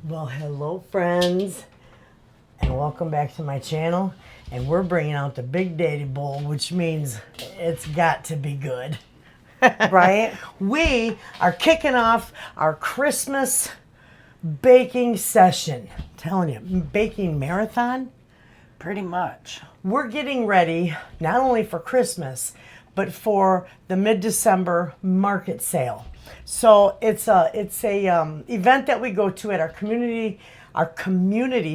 Well, hello friends, and welcome back to my channel. And we're bringing out the Big Daddy Bowl, which means it's got to be good. Right? We are kicking off our Christmas baking session. I'm telling you, baking marathon. Pretty much. We're getting ready not only for Christmas, but for the mid-December market sale. So it's a event that we go to at our community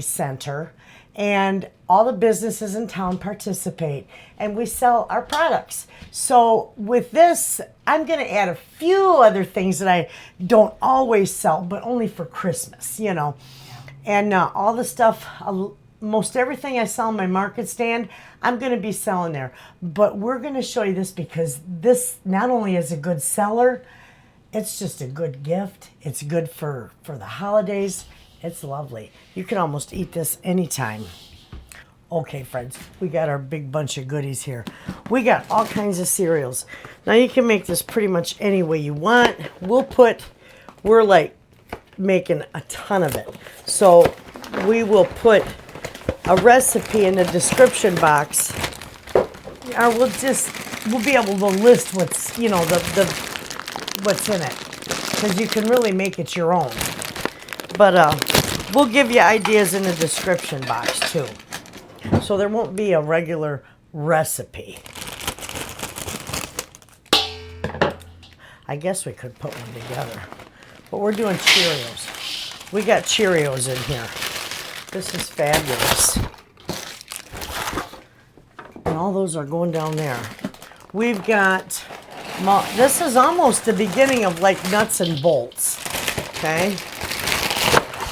center, and all the businesses in town participate, and we sell our products. So with this, I'm going to add a few other things that I don't always sell, but only for Christmas, you know. And all the stuff, most everything I sell on my market stand, I'm going to be selling there. But we're going to show you this because this not only is a good seller, it's just a good gift. It's good for the holidays. It's lovely. You can almost eat this anytime. Okay, friends, we got our big bunch of goodies here. We got all kinds of cereals. Now you can make this pretty much any way you want. We're like making a ton of it. So we will put a recipe in the description box, or we'll be able to list what's, you know, what's in it, because you can really make it your own. But we'll give you ideas in the description box too. So there won't be a regular recipe. I guess we could put one together. But we're doing Cheerios. We got Cheerios in here. This is fabulous. And all those are going down there. We've got, this is almost the beginning of like nuts and bolts. Okay.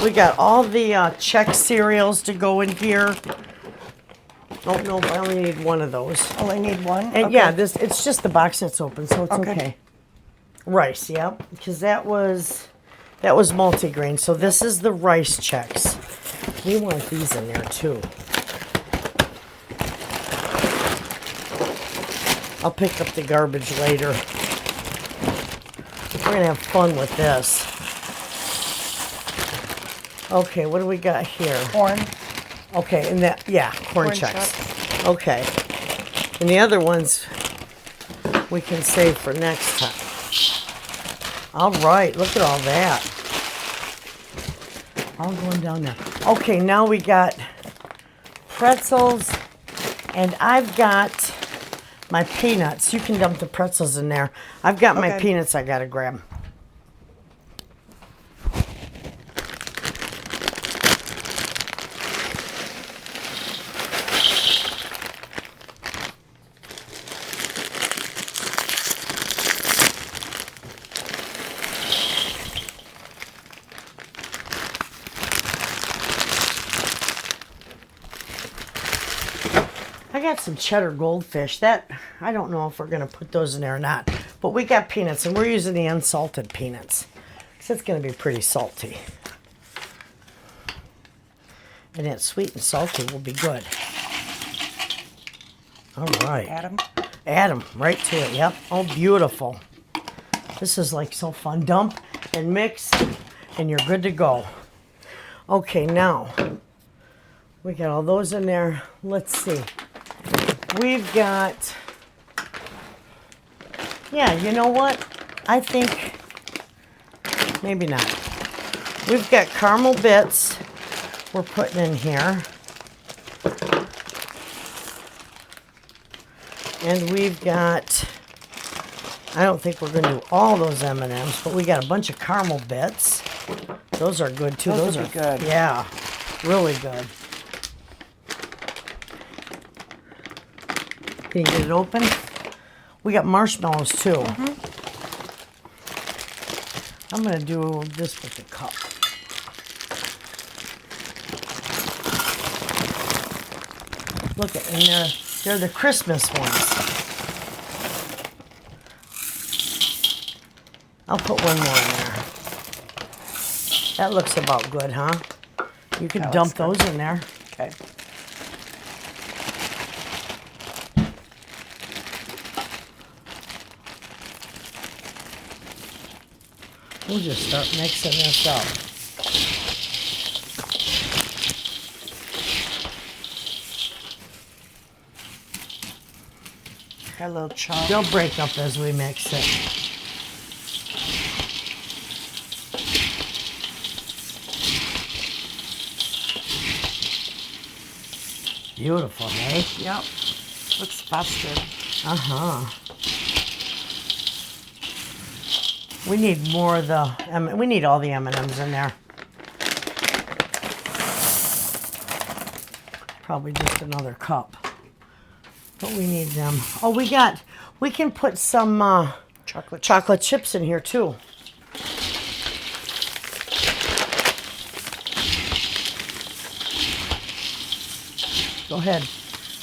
We got all the Chex cereals to go in here. Oh no, I only need one of those. Only need one? And okay. yeah, it's just the box that's open, so it's okay. Rice, yep, because that was multigrain. So this is the rice Chex. We want these in there too. I'll pick up the garbage later. We're gonna have fun with this. Okay, what do we got here? Corn. Okay, and that, yeah, corn Chex. Okay. And the other ones we can save for next time. All right, look at all that. All going down there. Okay, now we got pretzels, and I've got my peanuts. You can dump the pretzels in there. I've got my peanuts I gotta grab. I got some cheddar goldfish. That, I don't know if we're going to put those in there or not. But we got peanuts, and we're using the unsalted peanuts, because it's going to be pretty salty. And that sweet and salty will be good. All right. Add them right to it. Yep. Oh, beautiful. This is like so fun. Dump and mix, and you're good to go. Okay, now we got all those in there. Let's see. We've got, yeah, you know what? I think, maybe not. We've got caramel bits we're putting in here. And we've got, I don't think we're going to do all those M&Ms, but we got a bunch of caramel bits. Those are good too. Those are good. Yeah, really good. Can you get it open? We got marshmallows too. I'm going to do this with the cup. Look at, and they're the Christmas ones. I'll put one more in there. That looks about good, huh? You can dump those in there. Okay. We'll just start mixing this up. Got a little chunk. They'll break up as we mix it. Beautiful, eh? Yep. Looks festive. Uh-huh. We need more of the, we need all the M&Ms in there. Probably just another cup. But we need them. Oh, we can put some chocolate chips in here too. Go ahead.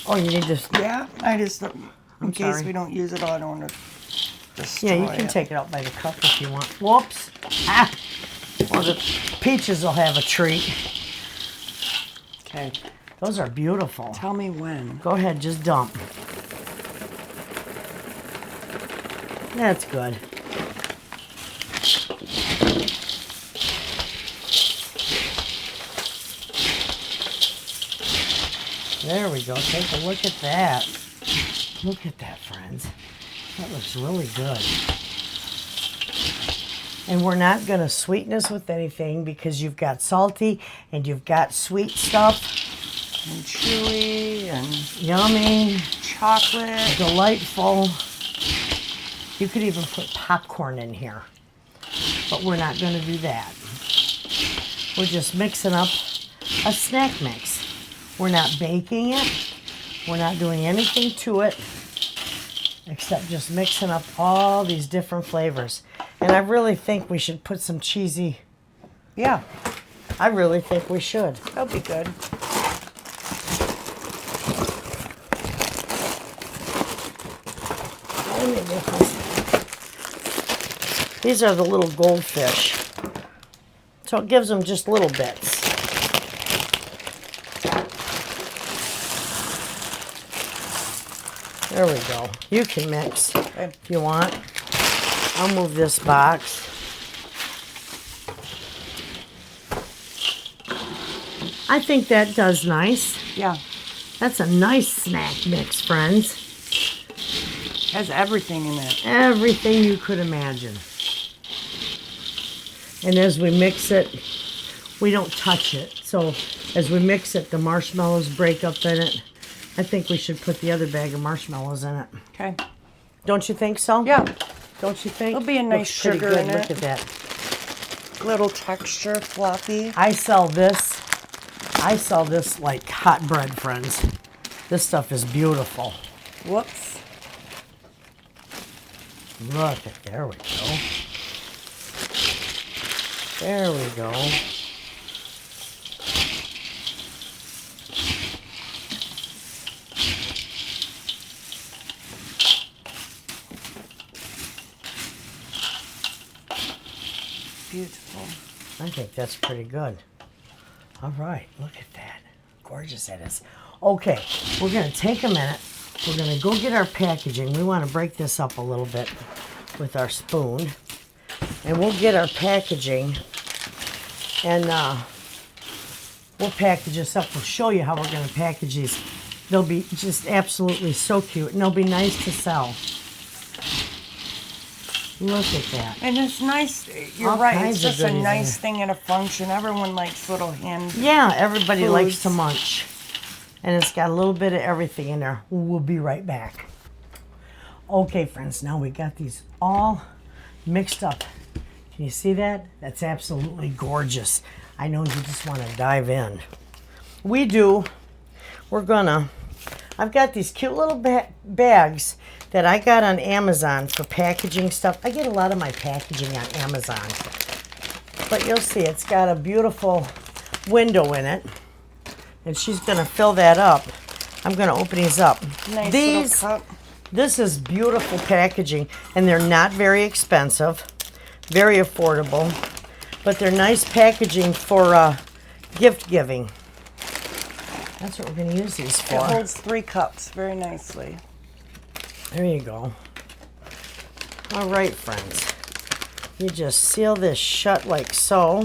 Oh, you need this. Yeah, I just, in case sorry. we don't use it all, I don't want to destroy Yeah, you can take it out by the cup if you want. Whoops. Ah. Well, the peaches will have a treat. Okay. Those are beautiful. Tell me when. Go ahead, just dump. That's good. There we go. Take a look at that. Look at that, friends. That looks really good. And we're not going to sweeten this with anything because you've got salty and you've got sweet stuff. And chewy and Yummy. chocolate. Delightful. You could even put popcorn in here. But we're not going to do that. We're just mixing up a snack mix. We're not baking it. We're not doing anything to it except just mixing up all these different flavors. And I really think we should put some cheesy. Yeah, I really think we should. that'll be good. Let me get this. These are the little goldfish. So it gives them just little bits. There we go. You can mix if you want. I'll move this box. I think that does nice. Yeah, That's a nice snack mix, friends. has everything in it. Everything you could imagine. And as we mix it, we don't touch it. So as we mix it, the marshmallows break up in it. I think we should put the other bag of marshmallows in it. Okay. Don't you think so? Yeah, Don't you think? It'll be a nice Looks pretty sugar good. in Look it. at that. little texture, fluffy. I sell this like hot bread, friends. This stuff is beautiful. Whoops. Look at, there we go. There we go. Beautiful. I think that's pretty good. All right, look at that. Gorgeous that is. Okay, we're going to take a minute. We're going to go get our packaging. We want to break this up a little bit with our spoon. And we'll get our packaging. And we'll package this up. We'll show you how we're going to package these. They'll be just absolutely so cute. And they'll be nice to sell. Look at that. And it's nice. You're All right. kinds It's of just a goodies in nice there. thing at a function. Everyone likes little hand. Yeah, everybody likes Foods. to munch. And it's got a little bit of everything in there. We'll be right back. Okay, friends, now we got these all mixed up. Can you see that? That's absolutely gorgeous. I know you just want to dive in. We do. I've got these cute little bags that I got on Amazon for packaging stuff. I get a lot of my packaging on Amazon. But you'll see it's got a beautiful window in it. And she's going to fill that up. I'm going to open these up. Nice These, little cup. this is beautiful packaging, and they're not very expensive, very affordable, but they're nice packaging for gift giving. That's what we're going to use these It for. holds 3 cups very nicely. There you go. All right, friends. You just seal this shut like so.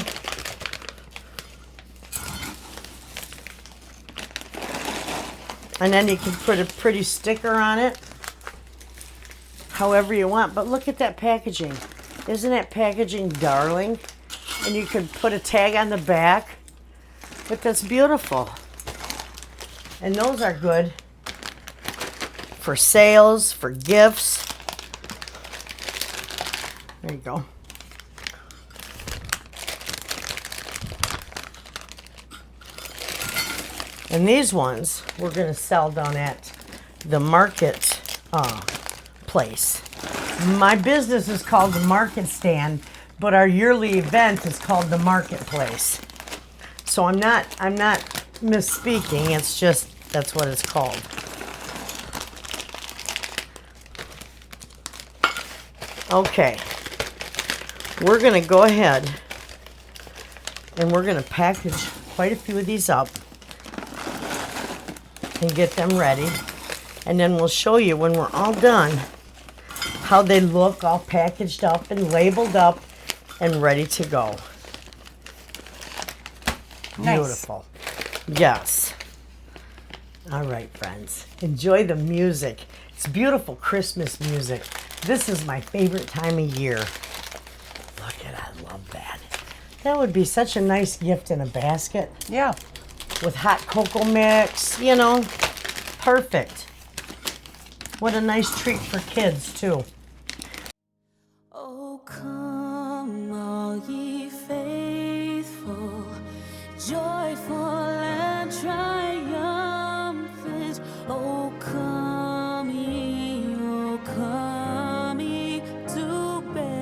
And then you can put a pretty sticker on it. however you want. But look at that packaging. Isn't that packaging darling? And you could put a tag on the back. But that's beautiful. And those are good for sales, for gifts. There you go. And these ones we're going to sell down at the market place. My business is called the Market Stand, but our yearly event is called the Marketplace. So I'm not misspeaking. It's just that's what it's called. Okay. We're going to go ahead and we're going to package quite a few of these up and get them ready. And then we'll show you when we're all done how they look all packaged up and labeled up and ready to go. Nice. Beautiful. Yes. All right, friends. Enjoy the music. It's beautiful Christmas music. This is my favorite time of year. Look at it. I love that. That would be such a nice gift in a basket. Yeah. With hot cocoa mix, you know. Perfect. What a nice treat for kids, too. Oh, come, all ye faithful, joyful and triumphant. Oh, come ye to Bethlehem.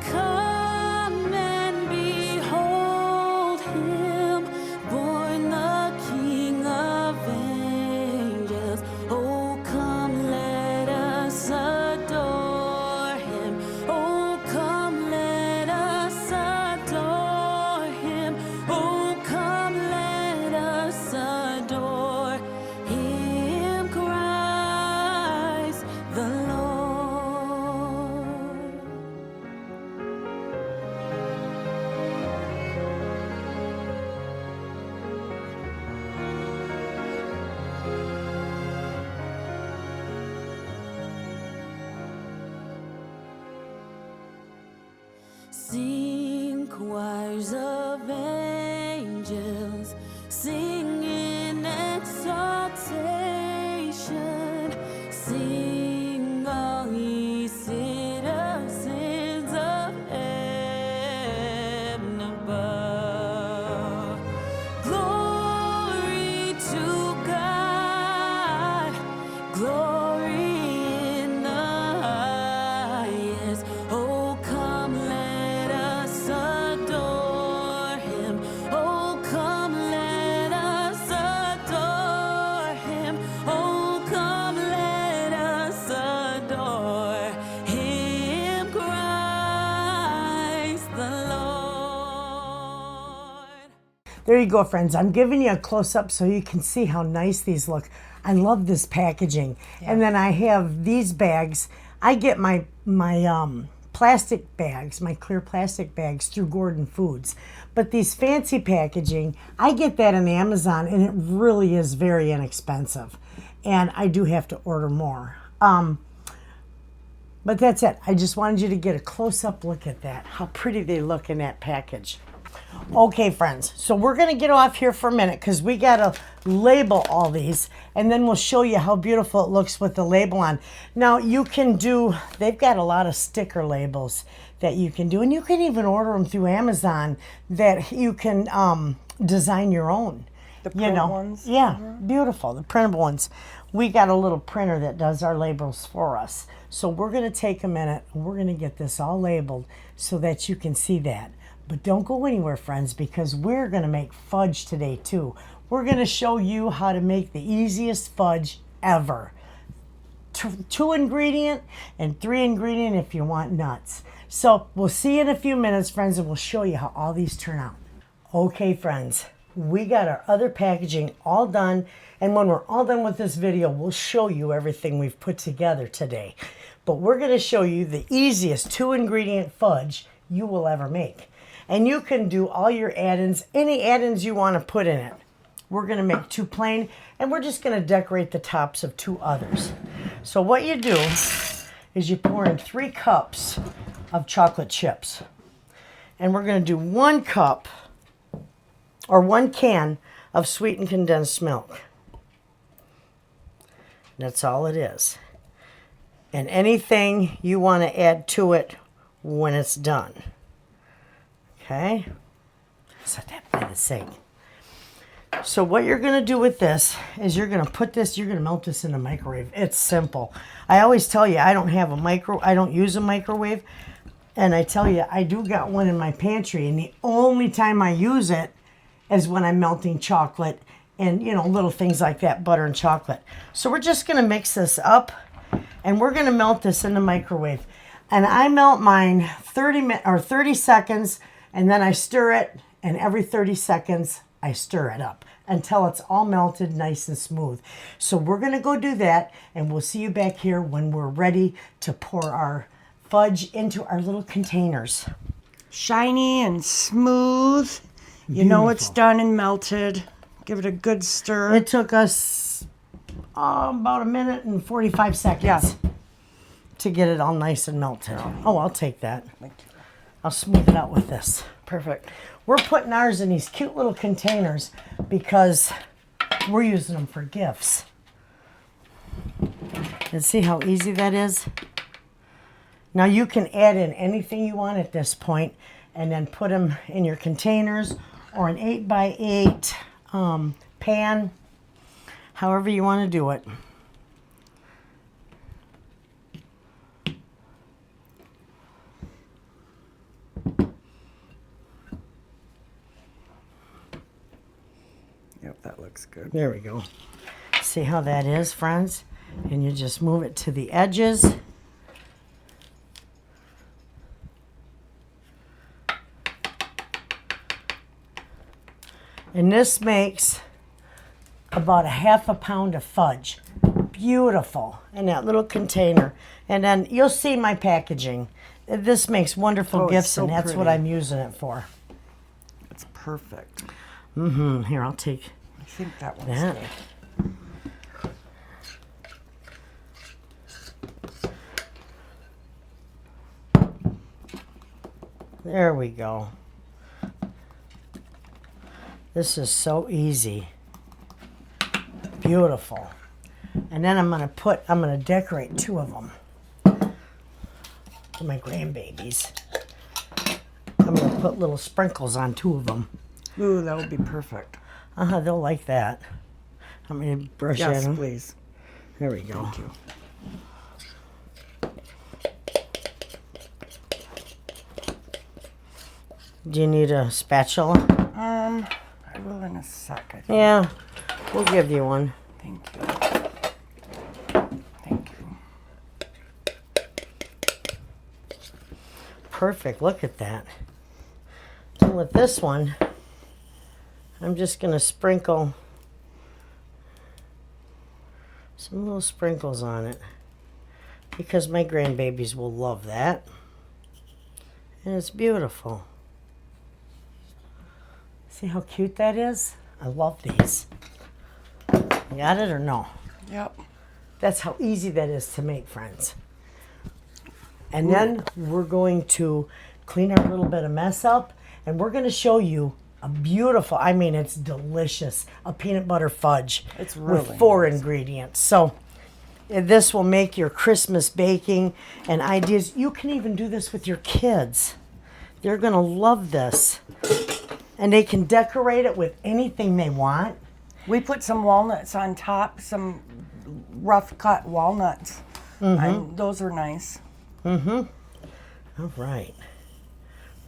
Come and behold him, born the King of angels. Oh, come, let us adore him. Oh, come, let us adore him. Oh, come, let us adore him, Christ the Lord. Sing, choirs of angels, sing in exaltation. Sing, all ye citizens of heaven above. Glory to God, glory in the highest. Oh, come, let us adore him. Oh, come, let us adore him. Oh, come, let us adore him, Christ the Lord. There you go, friends. I'm giving you a close-up so you can see how nice these look. I love this packaging. And then I have these bags. I get my plastic bags, my clear plastic bags through Gordon Foods. But these fancy packaging, I get that on Amazon, and it really is very inexpensive. And I do have to order more. But that's it. I just wanted you to get a close-up look at that, how pretty they look in that package. Okay, friends, so we're going to get off here for a minute because we got to label all these, and then we'll show you how beautiful it looks with the label on. Now, you can do, they've got a lot of sticker labels that you can do, and you can even order them through Amazon that you can design your own. The print ones? Yeah, beautiful, the printable ones. We got a little printer that does our labels for us. So we're going to take a minute, and we're going to get this all labeled so that you can see that. But don't go anywhere, friends, because we're going to make fudge today, too. We're going to show you how to make the easiest fudge ever. 2 ingredient and 3 ingredient if you want nuts. So we'll see you in a few minutes, friends, and we'll show you how all these turn out. Okay, friends, we got our other packaging all done. And when we're all done with this video, we'll show you everything we've put together today. But we're going to show you the easiest 2 ingredient fudge you will ever make. And you can do all your add-ins, any add-ins you want to put in it. we're going to make 2 plain, and we're just going to decorate the tops of 2 others. So what you do is you pour in 3 cups of chocolate chips. And we're going to do 1 cup or 1 can of sweetened condensed milk. That's all it is. And anything you want to add to it when it's done. Okay? Set that by the sink. So what you're going to do with this is you're going to melt this in the microwave. It's simple. I always tell you I don't use a microwave. And I tell you, I do got one in my pantry, and the only time I use it is when I'm melting chocolate and, little things like that, butter and chocolate. So we're just going to mix this up, and we're going to melt this in the microwave. And I melt mine 30 seconds, and then I stir it, and every 30 seconds I stir it up until it's all melted nice and smooth. So we're going to go do that, and we'll see you back here when we're ready to pour our fudge into our little containers. Shiny and smooth. You know it's done and melted. Give it a good stir. It took us about 1 minute and 45 seconds to get it all nice and melted. Oh, I'll take that. Thank you. I'll smooth it out with this. Perfect. We're putting ours in these cute little containers because we're using them for gifts. And see how easy that is? Now you can add in anything you want at this point and then put them in your containers or an 8x8 pan, however you want to do it. Yep, that looks good. There we go. See how that is, friends? And you just move it to the edges. And this makes about a half a pound of fudge. Beautiful in that little container. And then you'll see my packaging. This makes wonderful gifts, so and that's what pretty. I'm using it for. It's perfect. Here, I'll take I think that one's that. good. There we go. This is so easy. Beautiful. And then I'm going to decorate 2 of them for my grandbabies. I'm going to put little sprinkles on 2 of them. Ooh, that would be perfect. They'll like that. I'm going to brush Yes, at them. please. There we go. Thank you. Do you need a spatula? I will in a sec, I think. Yeah, we'll give you one. Thank you. Thank you. Perfect. Look at that. And with this one, I'm just going to sprinkle some little sprinkles on it because my grandbabies will love that. And it's beautiful. See how cute that is? I love these. You got it or no? Yep. That's how easy that is to make, friends. And then we're going to clean our little bit of mess up, and we're going to show you a beautiful, I mean, it's delicious, a peanut butter fudge. It's really with 4 nice. ingredients. So this will make your Christmas baking and ideas. You can even do this with your kids. They're going to love this. And they can decorate it with anything they want. We put some walnuts on top, some rough cut walnuts. And those are nice. All right.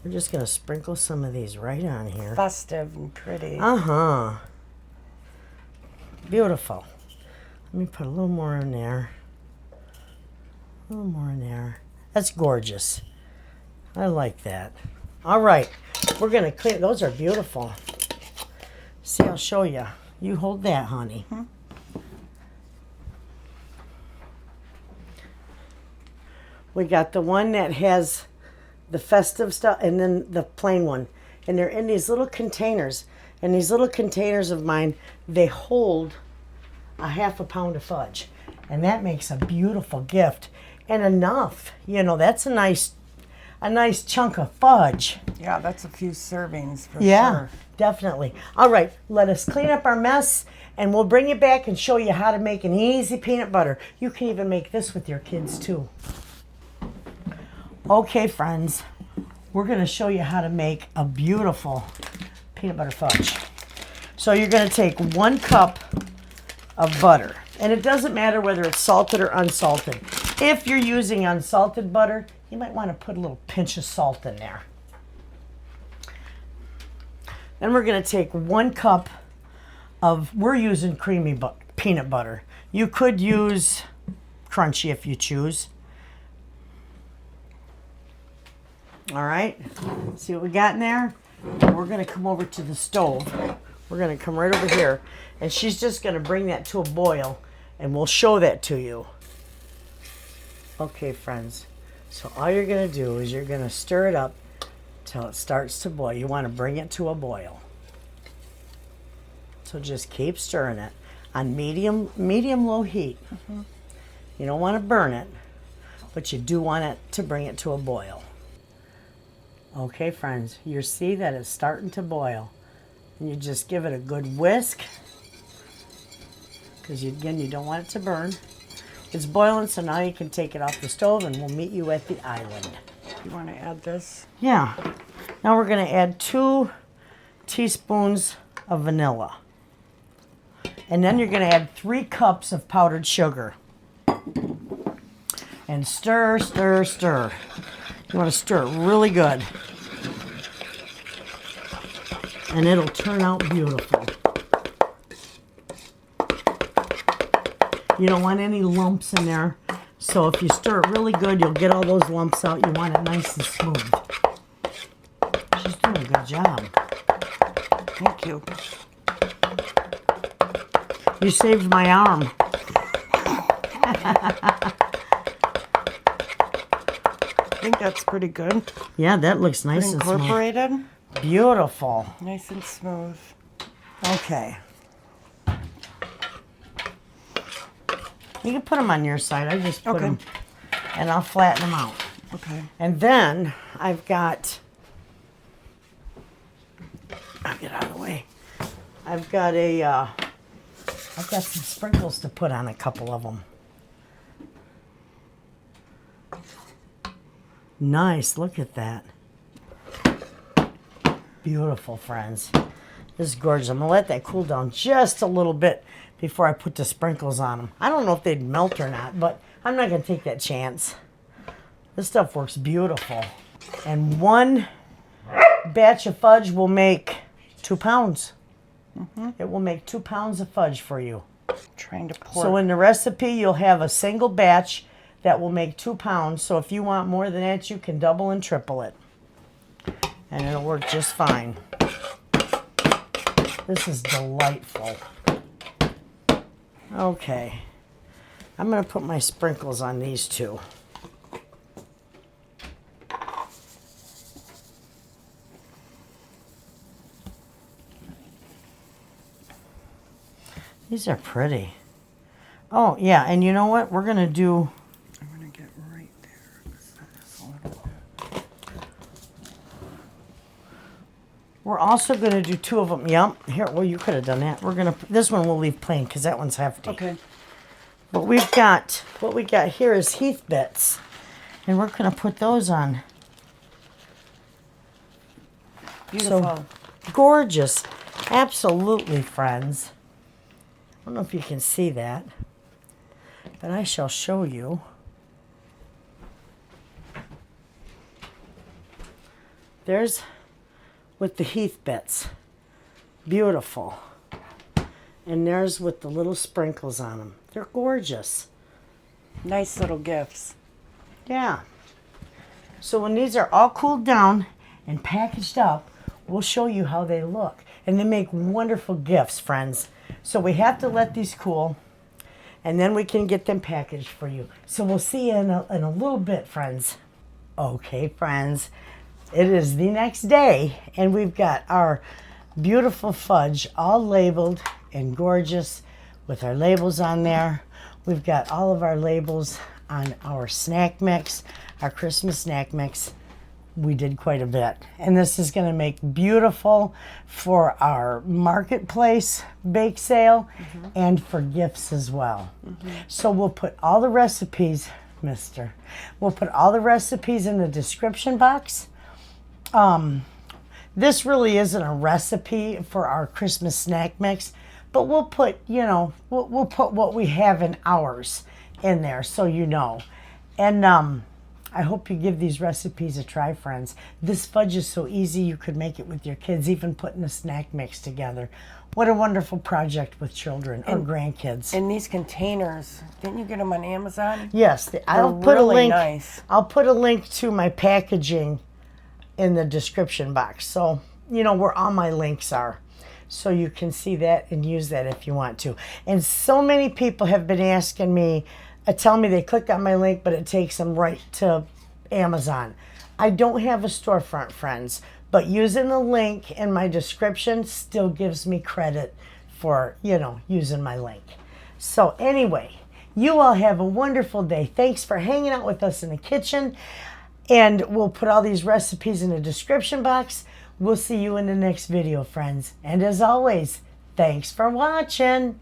We're just going to sprinkle some of these right on here. Festive and pretty. Beautiful. Let me put a little more in there. A little more in there. That's gorgeous. I like that. All right. We're going to clean. Those are beautiful. See, I'll show you. You hold that, honey. We got the one that has the festive stuff and then the plain one. And they're in these little containers. And these little containers of mine, they hold a half a pound of fudge. And that makes a beautiful gift. And enough, you know, that's a nice chunk of fudge. Yeah, that's a few servings for Yeah, sure. definitely. All right, let us clean up our mess and we'll bring you back and show you how to make an easy peanut butter. You can even make this with your kids too. Okay, friends, we're going to show you how to make a beautiful peanut butter fudge. So you're going to take 1 cup of butter. And it doesn't matter whether it's salted or unsalted. If you're using unsalted butter, you might want to put a little pinch of salt in there. Then we're going to take 1 cup of, we're using creamy peanut butter. You could use crunchy if you choose. All right, see what we got in there? We're going to come over to the stove. We're going to come right over here. And she's just going to bring that to a boil. And we'll show that to you. Okay, friends. So all you're going to do is you're going to stir it up till it starts to boil. You want to bring it to a boil. So just keep stirring it on medium-low heat. You don't want to burn it, but you do want it to bring it to a boil. Okay, friends, you see that it's starting to boil. And you just give it a good whisk. Because again, you don't want it to burn. It's boiling, so now you can take it off the stove and we'll meet you at the island. You want to add this? Yeah. Now we're going to add 2 teaspoons of vanilla. And then you're going to add 3 cups of powdered sugar. And stir, stir, stir. You want to stir it really good. And it'll turn out beautiful. You don't want any lumps in there. So if you stir it really good, you'll get all those lumps out. You want it nice and smooth. She's doing a good job. Thank you. You saved my arm. I think that's pretty good. Yeah, that looks nice and smooth. Incorporated. Beautiful. Nice and smooth. Okay. You can put them on your side. I just put them, and I'll flatten them out. Okay. And then I'll get out of the way. I've got some sprinkles to put on a couple of them. Nice, look at that. Beautiful, friends. This is gorgeous. I'm gonna let that cool down just a little bit before I put the sprinkles on them. I don't know if they'd melt or not, but I'm not gonna take that chance. This stuff works beautiful. And 1 batch of fudge will make 2 pounds. It will make 2 pounds of fudge for you. Trying to pour. So in the recipe, you'll have a single batch that will make 2 pounds. So if you want more than that, you can double and triple it. And it'll work just fine. This is delightful. Okay. I'm going to put my sprinkles on these 2. These are pretty. Oh, yeah, and you know what? We're going to do... I'm going to get right there. Just a little bit. We're also going to do 2 of them. Yep. Here, well, you could have done that. We're going to... This one we'll leave plain because that one's hefty. Okay. But we've got... What we got here is Heath bits. And we're going to put those on. Beautiful. So, gorgeous. Absolutely, friends. I don't know if you can see that, but I shall show you. There's with the Heath bits. Beautiful. And there's with the little sprinkles on them. They're gorgeous. Nice little gifts. Yeah. So when these are all cooled down and packaged up, we'll show you how they look. And they make wonderful gifts, friends. So we have to let these cool, and then we can get them packaged for you. So we'll see you in a little bit, friends. Okay, friends. It is the next day, and we've got our beautiful fudge, all labeled and gorgeous with our labels on there. We've got all of our labels on our snack mix, our Christmas snack mix. We did quite a bit. And this is going to make beautiful for our marketplace bake sale and for gifts as well. So we'll put all the recipes, we'll put all the recipes in the description box. This really isn't a recipe for our Christmas snack mix, but we'll put, we'll put what we have in ours in there so you know. And I hope you give these recipes a try, friends. This fudge is so easy you could make it with your kids, even putting a snack mix together. What a wonderful project with children or grandkids. And these containers, didn't you get them on Amazon? Yes, I'll put really a link. Nice. I'll put a link to my packaging in the description box. So, where all my links are. So you can see that and use that if you want to. And so many people have been asking me, telling me they click on my link, but it takes them right to Amazon. I don't have a storefront, friends, but using the link in my description still gives me credit for, using my link. So anyway, you all have a wonderful day. Thanks for hanging out with us in the kitchen. And we'll put all these recipes in the description box. We'll see you in the next video, friends. And as always, thanks for watching.